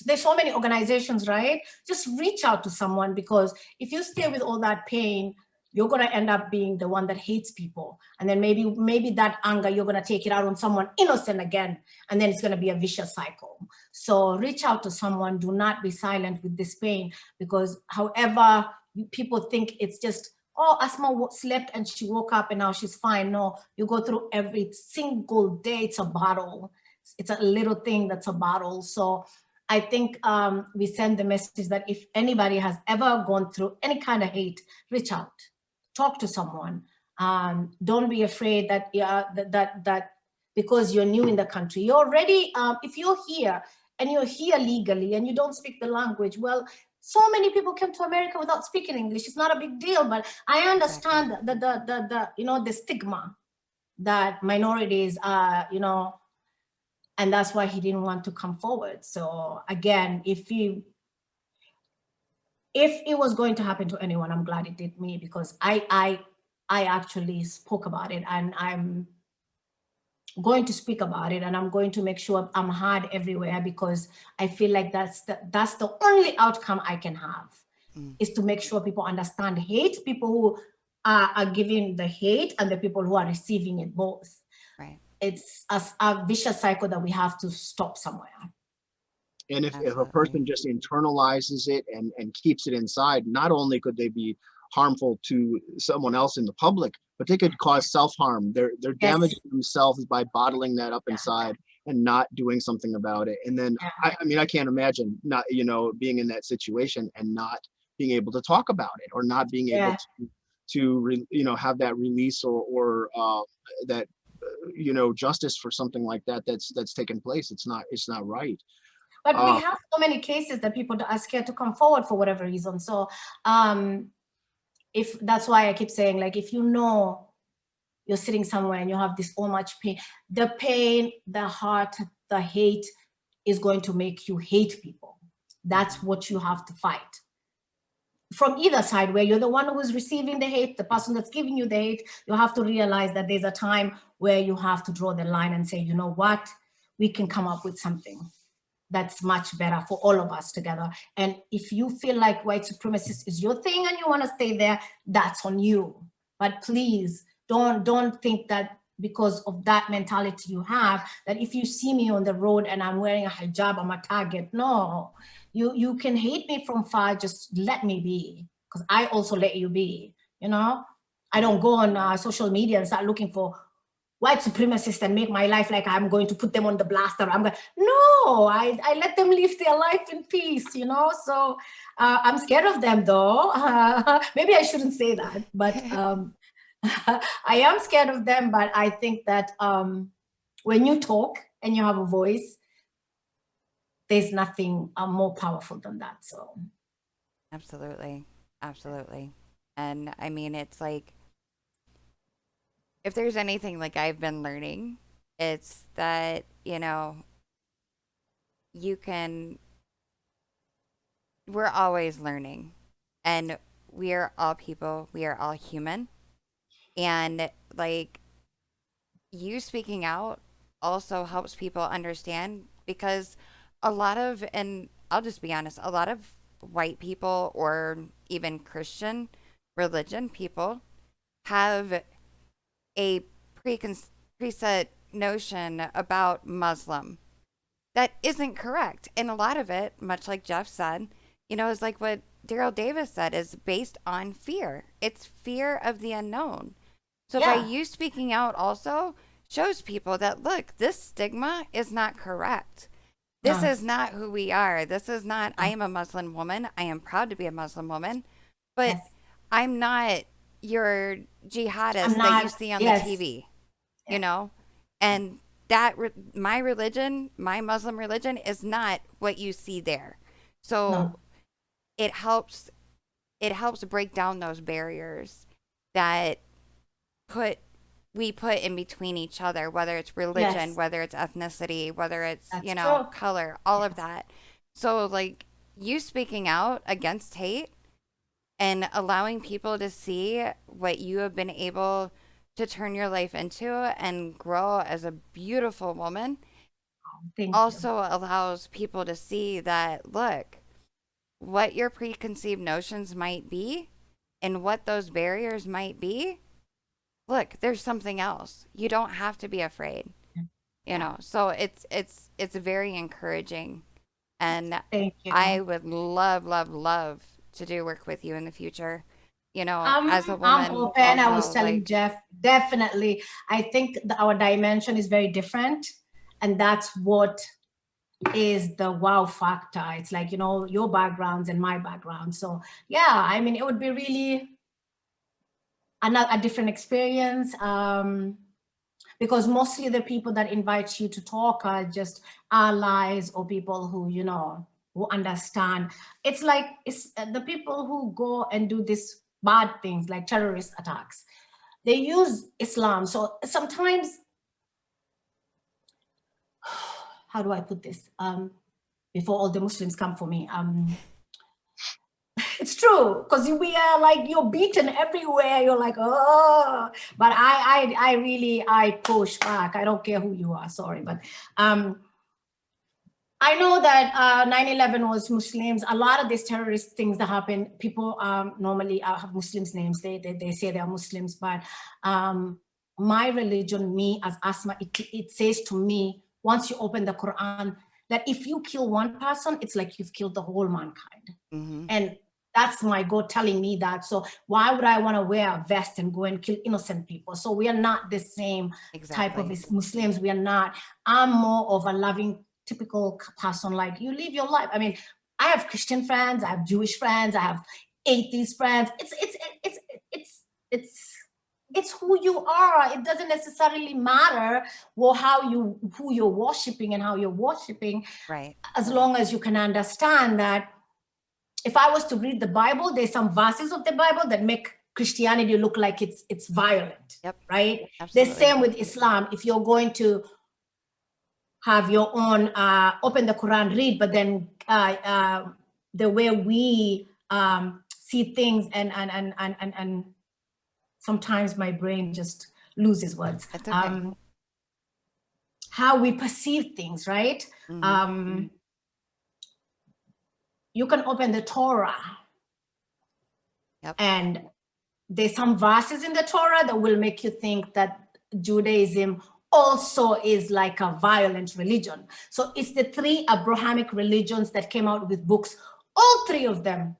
there's so many organizations, right? Just reach out to someone, because if you stay with all that pain, you're going to end up being the one that hates people. And then maybe that anger, you're going to take it out on someone innocent again. And then it's going to be a vicious cycle. So reach out to someone. Do not be silent with this pain, because however people think it's just, oh, Asma slept and she woke up and now she's fine. No, you go through every single day. It's a battle. It's a little thing that's a battle. So I think we send the message that if anybody has ever gone through any kind of hate, reach out. Talk to someone. Don't be afraid that that because you're new in the country, you're already, if you're here and you're here legally and you don't speak the language, well, so many people came to America without speaking English. It's not a big deal, but I understand the stigma that minorities are, and that's why he didn't want to come forward. So again, if it was going to happen to anyone, I'm glad it did me, because I actually spoke about it, and I'm going to speak about it, and I'm going to make sure I'm heard everywhere, because I feel like that's the only outcome I can have, is to make sure people understand hate, people who are giving the hate and the people who are receiving it both. Right. It's a vicious cycle that we have to stop somewhere. And if a person just internalizes it and keeps it inside, not only could they be harmful to someone else in the public, but they could cause self-harm. They're damaging themselves by bottling that up inside and not doing something about it. And then, I mean, I can't imagine not, being in that situation and not being able to talk about it, or not being able to have that release or that, justice for something like that that's taken place. It's not right. But we have so many cases that people are scared to come forward for whatever reason. So if that's why I keep saying, like, if you're sitting somewhere and you have this so much pain, the heart, the hate is going to make you hate people. That's what you have to fight. From either side, where you're the one who is receiving the hate, the person that's giving you the hate, you have to realize that there's a time where you have to draw the line and say, you know what, we can come up with something that's much better for all of us together. And if you feel like white supremacist is your thing and you want to stay there, that's on you. But please don't think that because of that mentality you have, that if you see me on the road and I'm wearing a hijab, I'm a target. No, you can hate me from far, just let me be, because I also let you be. I don't go on social media and start looking for white supremacist and make my life like I'm going to put them on the blaster. No, I let them live their life in peace, you know? So I'm scared of them though. Maybe I shouldn't say that, but I am scared of them, but I think that when you talk and you have a voice, there's nothing more powerful than that. So Absolutely. Absolutely. And I mean, it's like, if there's anything like I've been learning, it's that, you know, you can, we're always learning, and we are all people, we are all human. And like, you speaking out also helps people understand, because a lot of, and I'll just be honest, a lot of white people or even Christian religion people have a preset notion about Muslim that isn't correct. And a lot of it, much like Jeff said, you know, is like what Daryl Davis said, is based on fear. It's fear of the unknown. So by you speaking out also shows people that, look, this stigma is not correct. This is not who we are. This is not, I am a Muslim woman. I am proud to be a Muslim woman, but I'm not your jihadist that you see on the TV, you know? And that, my religion, my Muslim religion is not what you see there. So it helps break down those barriers that we put in between each other, whether it's religion, whether it's ethnicity, whether it's, you know, color, all of that. So like, you speaking out against hate and allowing people to see what you have been able to turn your life into and grow as a beautiful woman also allows people to see that, look, what your preconceived notions might be and what those barriers might be. Look, there's something else. You don't have to be afraid, you know? So it's very encouraging. And I would love to do work with you in the future. You know, as a woman. I'm open. I was telling Jeff, definitely. I think our dimension is very different. And that's what is the wow factor. It's like, you know, your backgrounds and my background. So yeah, I mean, it would be really a different experience. Because mostly the people that invite you to talk are just allies or people who, you know, who understand. It's like, it's the people who go and do this bad things like terrorist attacks. They use Islam. So sometimes, how do I put this? Before all the Muslims come for me. It's true, because we are like, you're beaten everywhere. You're like, oh, but I really push back. I don't care who you are, sorry. But I know that 9/11 was Muslims. A lot of these terrorist things that happen, people normally have Muslims names. They say they are Muslims, but my religion, me as Asma, it says to me, once you open the Quran, that if you kill one person, it's like you've killed the whole mankind. And that's my God telling me that. So why would I want to wear a vest and go and kill innocent people? So we are not the same type of Muslims. We are not. I'm more of a loving, typical person. Like, you live your life. I mean, I have Christian friends, I have Jewish friends, I have atheist friends. It's who you are. It doesn't necessarily matter who you're worshiping and how you're worshiping. Right. As long as you can understand that if I was to read the Bible, there's some verses of the Bible that make Christianity look like it's violent. Right? Absolutely. The same with Islam. If you're going to have your own, open the Quran, read, but then the way we see things and sometimes my brain just loses words. That's okay. How we perceive things, right? You can open the Torah and there's some verses in the Torah that will make you think that Judaism also is like a violent religion. So it's the three Abrahamic religions that came out with books, all three of them.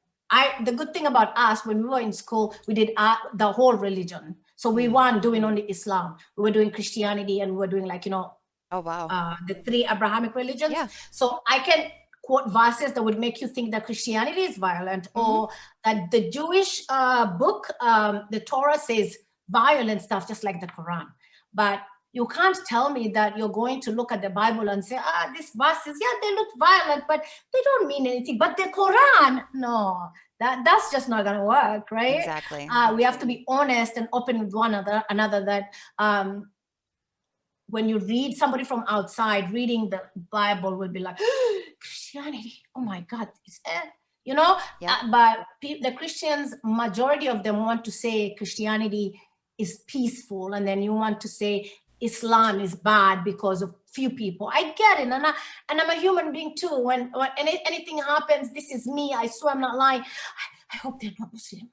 The good thing about us, when we were in school, we did the whole religion. So we weren't doing only Islam. We were doing Christianity, and we were doing, like, you know, Oh, wow. the 3 Abrahamic religions. Yeah. So I can quote verses that would make you think that Christianity is violent, or that the Jewish book, the Torah, says violent stuff, just like the Quran. But you can't tell me that you're going to look at the Bible and say, these verses, yeah, they look violent, but they don't mean anything. But the Quran, no, that's just not going to work, right? Exactly. We have to be honest and open with one another that when you read, somebody from outside reading the Bible will be like, Christianity, oh my God, you know? But the Christians, majority of them want to say Christianity is peaceful, and then you want to say Islam is bad because of few people. I get it, and I'm a human being too. When anything happens, this is me. I swear I'm not lying. I hope they're not Muslim.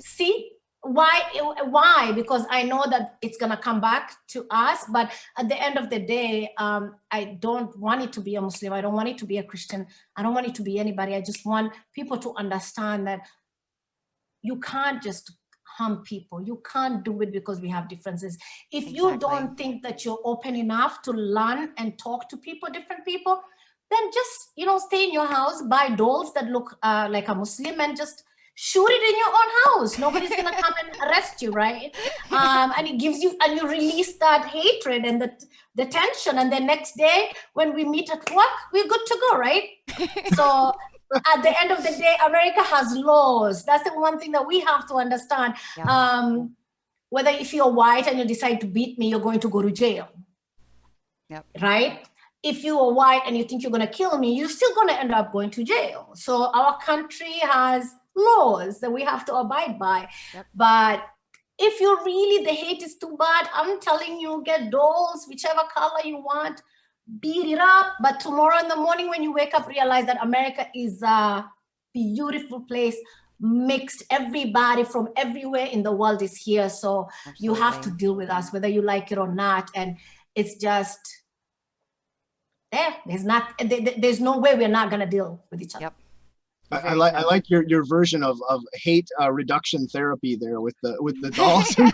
See? Why? Because I know that it's gonna come back to us. But at the end of the day, I don't want it to be a Muslim. I don't want it to be a Christian. I don't want it to be anybody. I just want people to understand that you can't just harm people. You can't do it because we have differences. If you don't think that you're open enough to learn and talk to people, different people, then just, you know, stay in your house, buy dolls that look like a Muslim, and just shoot it in your own house. Nobody's gonna come and arrest you, right? And it gives you, and you release that hatred and the tension, and the next day when we meet at work, we're good to go, right? So at the end of the day, America has laws. That's the one thing that we have to understand. Whether if you're white and you decide to beat me, you're going to go to jail, right? If you are white and you think you're going to kill me, you're still going to end up going to jail. So our country has laws that we have to abide by. But if you really, the hate is too bad, I'm telling you, get dolls, whichever color you want, beat it up. But tomorrow in the morning when you wake up, realize that America is a beautiful place, mixed. Everybody from everywhere in the world is here. So you have to deal with us, whether you like it or not. And it's just, there's no way we're not going to deal with each other. I like your version of hate reduction therapy there with the dolls. Come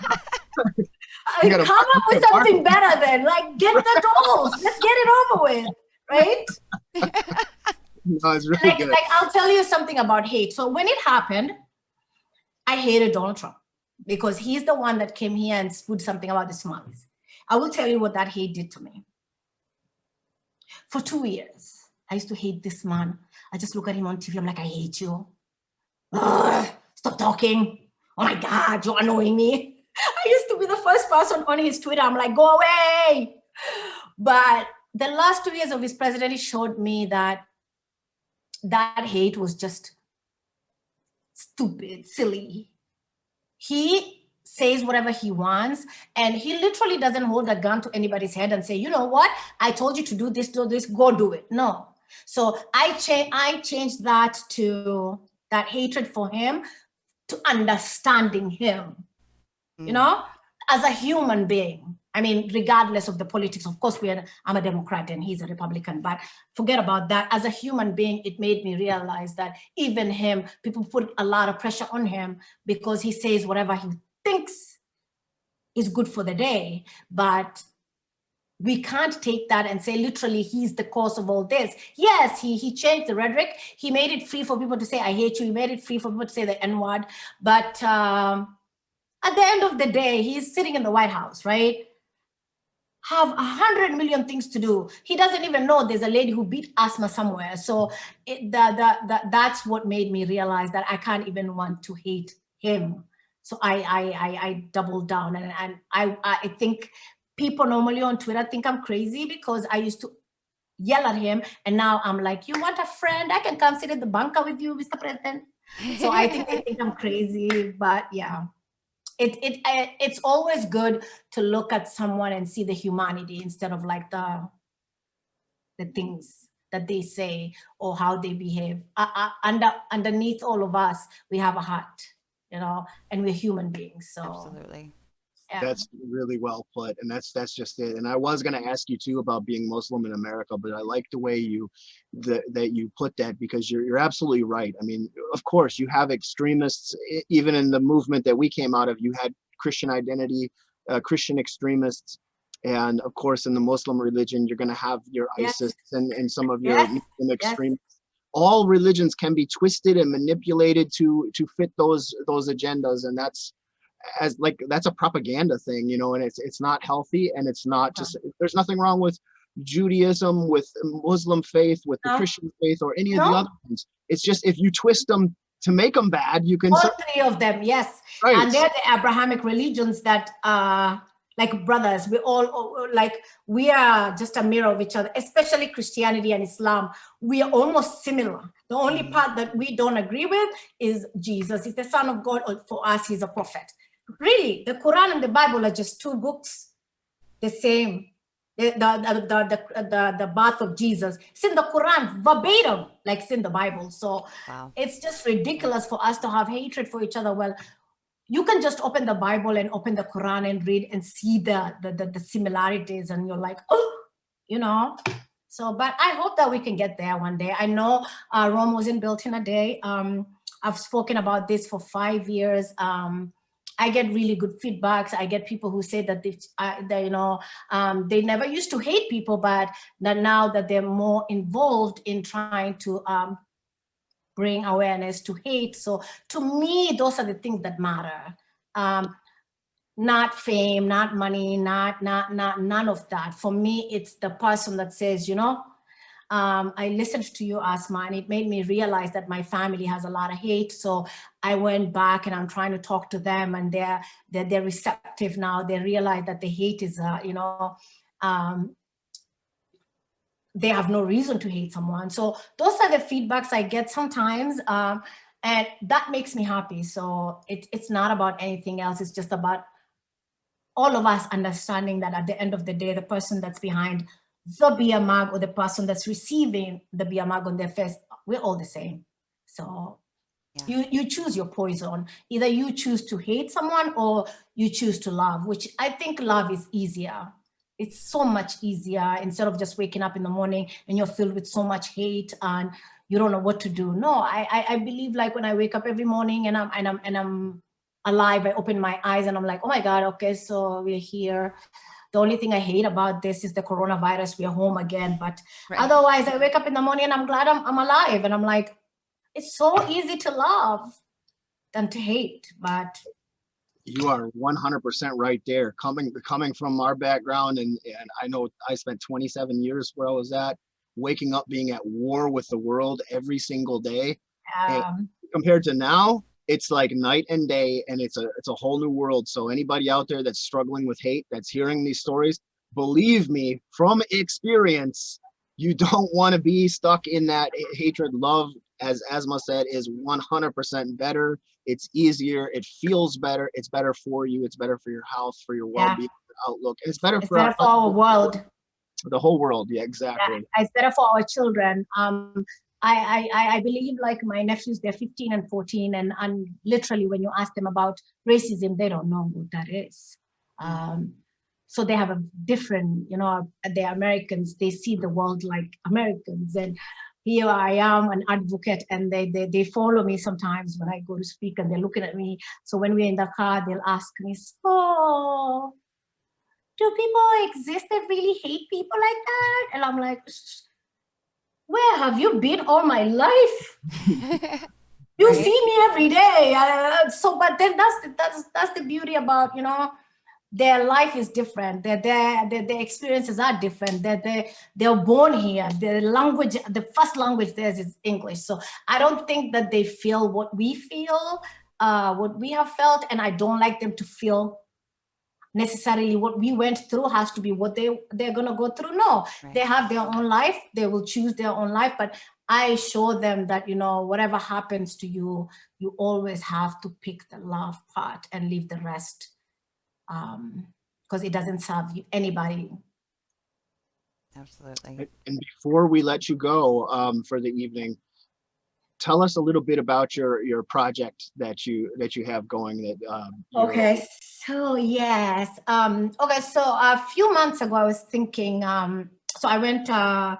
up with something better then, like get the dolls. Let's get it over with, right? No, it's really good. Like I'll tell you something about hate. So when it happened, I hated Donald Trump because he's the one that came here and spewed something about the Somalis. I will tell you what that hate did to me. For 2 years, I used to hate this man. I just look at him on TV. I'm like, I hate you. Ugh, stop talking. Oh my God, you're annoying me. I used to be the first person on his Twitter. I'm like, go away. But the last 2 years of his presidency showed me that that hate was just stupid, silly. He says whatever he wants, and he literally doesn't hold a gun to anybody's head and say, you know what, I told you to do this, go do it. No. So I changed that to that hatred for him to understanding him, you know, as a human being. I mean, regardless of the politics, of course, I'm a Democrat and he's a Republican, but forget about that. As a human being, it made me realize that even him, people put a lot of pressure on him because he says whatever he thinks is good for the day, but we can't take that and say literally he's the cause of all this. Yes, he changed the rhetoric. He made it free for people to say, I hate you. He made it free for people to say the N-word. But at the end of the day, he's sitting in the White House, right? Have 100 million things to do. He doesn't even know there's a lady who beat Asma somewhere. So that's what made me realize that I can't even want to hate him. So I doubled down, and I think people normally on Twitter think I'm crazy because I used to yell at him, and now I'm like, you want a friend? I can come sit in the bunker with you, Mr. President. So I think they think I'm crazy, but yeah. It's always good to look at someone and see the humanity instead of like the things that they say or how they behave. Underneath all of us, we have a heart, you know, and we're human beings. So absolutely. Yeah. That's really well put, and that's just it. And I was going to ask you too about being Muslim in America, but I like the way that you put that, because you're absolutely right. I mean, of course, you have extremists. Even in the movement that we came out of, you had Christian identity, Christian extremists. And of course, in the Muslim religion, you're going to have your ISIS and some of your Muslim extremists. All religions can be twisted and manipulated to fit those agendas, and that's a propaganda thing, you know, and it's not healthy, and it's not just, there's nothing wrong with Judaism, with Muslim faith, with the Christian faith, or any of the other ones. It's just, if you twist them to make them bad, you can. All three of them, yes. Right. And they're the Abrahamic religions that like brothers, we are just a mirror of each other, especially Christianity and Islam. We are almost similar. The only part that we don't agree with is Jesus is the Son of God, or for us, he's a prophet. Really, the Quran and the Bible are just two books, the same. The birth of Jesus, it's in the Quran verbatim, like it's in the Bible. So it's just ridiculous for us to have hatred for each other. Well, you can just open the Bible and open the Quran and read and see the similarities, and you're like, oh, you know. So, but I hope that we can get there one day. I know Rome wasn't built in a day. I've spoken about this for 5 years. I get really good feedbacks. I get people who say that they never used to hate people, but that now that they're more involved in trying to bring awareness to hate. So to me, those are the things that matter. Not fame, not money, not none of that. For me, it's the person that says, you know, I listened to you, Asma, and it made me realize that my family has a lot of hate. So I went back and I'm trying to talk to them, and they're receptive now. They realize that the hate is, they have no reason to hate someone. So those are the feedbacks I get sometimes, and that makes me happy. So it's not about anything else. It's just about all of us understanding that at the end of the day, the person that's behind the beer mug or the person that's receiving the beer mug on their face, we're all the same. So you choose your poison. Either you choose to hate someone or you choose to love, which I think love is easier. It's so much easier, instead of just waking up in the morning and you're filled with so much hate and you don't know what to do. No, I believe, like, when I wake up every morning and I'm alive, I open my eyes and I'm like, oh my God, okay, so we're here. The only thing I hate about this is the coronavirus. We are home again. But otherwise, I wake up in the morning and I'm glad I'm alive. And I'm like, it's so easy to love than to hate. But you are 100% right there. Coming from our background, and I know I spent 27 years where I was at, waking up being at war with the world every single day. Compared to now, it's like night and day, and it's a whole new world. So anybody out there that's struggling with hate, that's hearing these stories, believe me, from experience, you don't want to be stuck in that hatred. Love, as Asma said, is 100% better. It's easier. It feels better. It's better for you. It's better for your health, for your well-being, your outlook. And it's better for our world. The whole world. Yeah, exactly. Yeah, it's better for our children. I believe, like, my nephews, they're 15 and 14, and literally when you ask them about racism, they don't know what that is. So they have a different, they're Americans, they see the world like Americans, and here I am, an advocate, and they follow me sometimes when I go to speak, and they're looking at me. So when we're in the car, they'll ask me, so do people exist that really hate people like that? And I'm like, where have you been all my life? You see me every day. But then that's the beauty about, their life is different. Their experiences are different. They're born here. Their language, the first language theirs is English. So I don't think that they feel what we feel, what we have felt, and I don't like them to feel necessarily what we went through has to be what they're gonna go through. No, they have their own life. They will choose their own life. But I show them that, whatever happens to you, you always have to pick the love part and leave the rest, because it doesn't serve anybody. Absolutely. And before we let you go for the evening, tell us a little bit about your project that you have going. Okay, so yes. Okay, so a few months ago, I was thinking, so I went to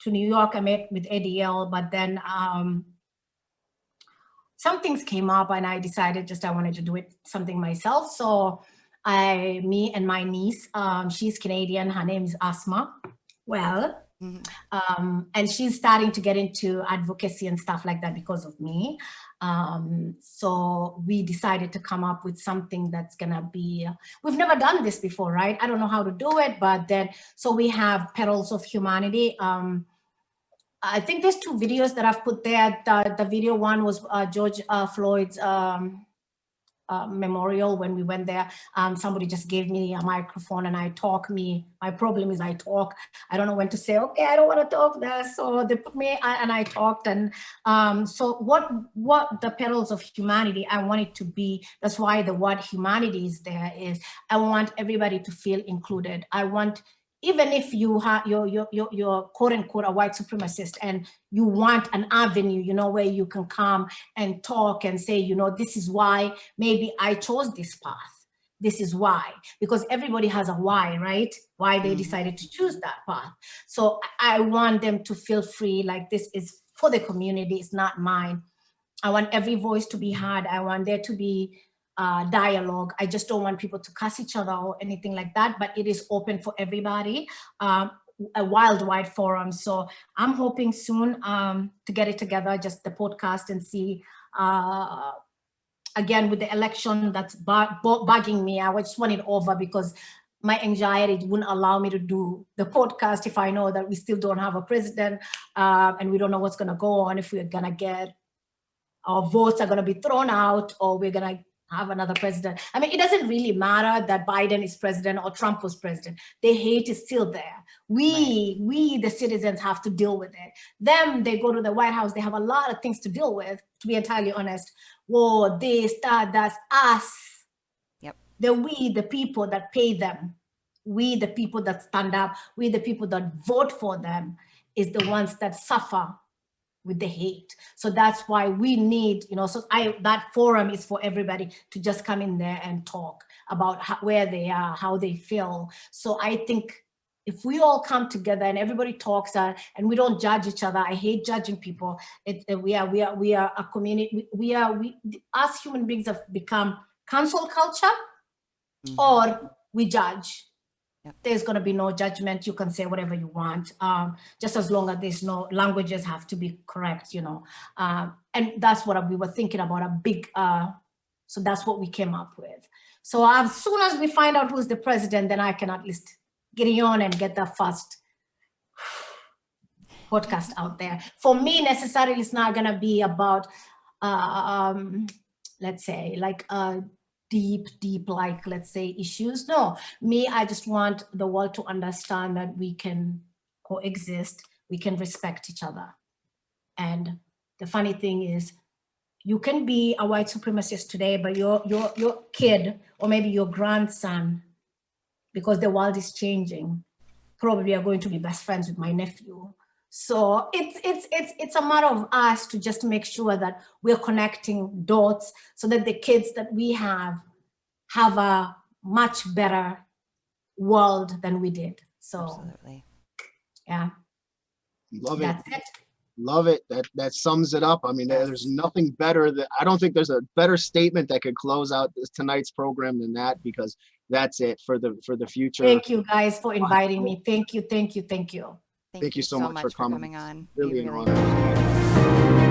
New York. I met with ADL, but then some things came up and I decided I wanted to do something myself. So me and my niece, she's Canadian, her name is Asma. Well, and she's starting to get into advocacy and stuff like that because of me. So we decided to come up with something that's gonna be, we've never done this before, right? I don't know how to do it, but then, so we have Petals of Humanity. I think there's 2 videos that I've put there. The video one was George Floyd's memorial. When we went there, somebody just gave me a microphone and I talk. My problem is I talk. I don't know when to say, okay, I don't want to talk there. So they put me and I talked. And so what the Petals of Humanity, I want it to be, that's why the word humanity is there, is I want everybody to feel included. I want, even if you have you're quote unquote a white supremacist and you want an avenue, you know, where you can come and talk and say, you know, this is why maybe I chose this path. This is why, because everybody has a why, right? Why they decided to choose that path. So I want them to feel free, like this is for the community, it's not mine. I want every voice to be heard. I want there to be dialogue. I just don't want people to cuss each other or anything like that, but it is open for everybody, a worldwide forum. So I'm hoping soon to get it together, just the podcast, and see, again, with the election that's bugging me, I just want it over because my anxiety wouldn't allow me to do the podcast if I know that we still don't have a president and we don't know what's gonna go on, if we're gonna get, our votes are gonna be thrown out or we're gonna have another president. I mean, it doesn't really matter that Biden is president or Trump was president. The hate is still there. We, the citizens, have to deal with it. Them, they go to the White House, they have a lot of things to deal with, to be entirely honest. War, this, that's us. Yep. We, the people that pay them, we, the people that stand up, we, the people that vote for them, is the ones that suffer with the hate. So that's why we need, you know, so that forum is for everybody to just come in there and talk about where they are, how they feel. So I think if we all come together and everybody talks and we don't judge each other, I hate judging people. We are a community. Us human beings have become cancel culture, or we judge. There's going to be no judgment. You can say whatever you want, just as long as there's no languages have to be correct, you know. And that's what we were thinking about, a big, so that's what we came up with. So as soon as we find out who's the president, then I can at least get on and get the first podcast out there. For me, necessarily, it's not going to be about, let's say, like, deep, like, let's say, issues. No, I just want the world to understand that we can coexist, we can respect each other. And the funny thing is, you can be a white supremacist today, but your kid or maybe your grandson, because the world is changing, probably are going to be best friends with my nephew. So it's a matter of us to just make sure that we're connecting dots so that the kids that we have a much better world than we did. So absolutely. Yeah. Love it. That's it. Love it. That sums it up. I mean, there's nothing better I don't think there's a better statement that could close out tonight's program than that, because that's it for the future. Thank you guys for inviting me. Thank you. Thank you so much for coming on. Really we an really honor.